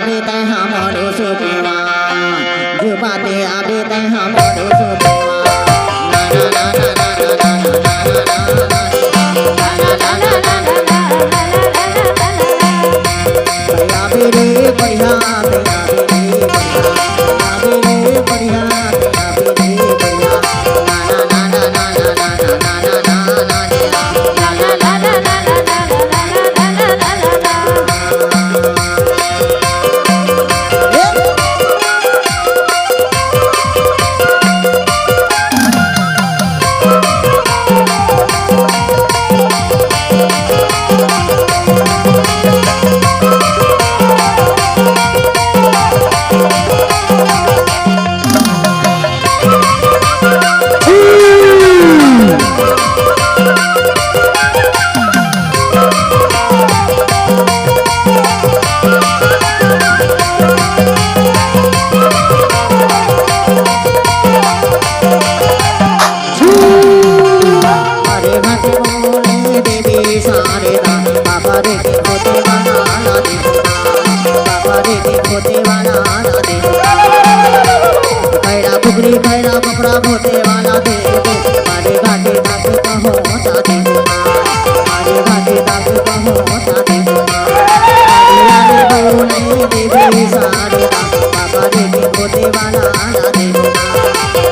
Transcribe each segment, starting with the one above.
आबे ते हमारो सुकेवा जुबाते आबे ते हमारो सुकेवा ना ना ना ना ना आबे रे बढ़िया ते आबे रे बढ़िया आबे रे बढ़िया ना ना ना ना ना ना खैरा बकरा भोते वाला दे मारे घाटे तक पहुँचा दे मारे घाटे तक पहुँचा दे यारे बोले देवी सारे बाबा रे के भोते वाला आला दे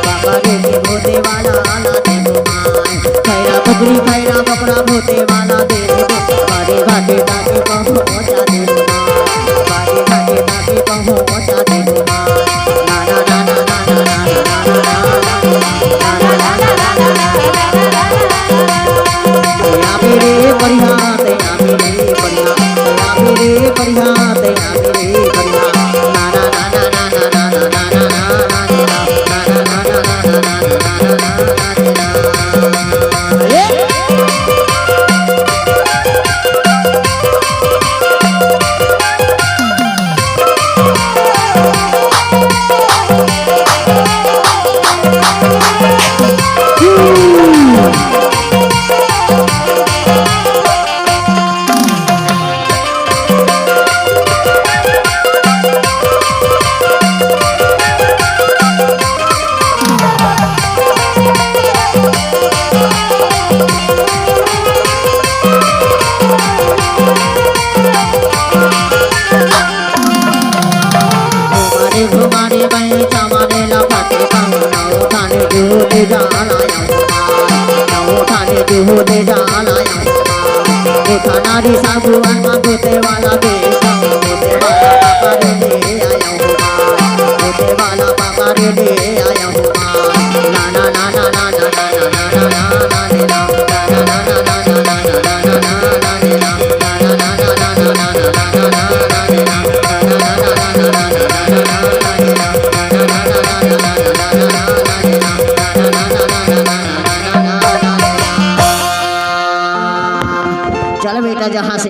बाबा रे के भोते वाला आला दे खैरा बकरा भोते वाला दे मारे घाटे तक पहुँचा दे मारे घाटे तक पहुँचा दे ना ना ना ना मेरे बढ़िया ते मेरे बढ़िया मेरे बढ़िया ते मेरे बढ़िया ना ना ना ना ना ना ना ना ना होते जाना नारी साबु अनमा होते वाला देखा होते वाला पापा रे ले आया हूँ होते वाला पापा रे ले आया हूँ ना ना ना ना ना ना ना ना ना ना चल बेटा जहाँ से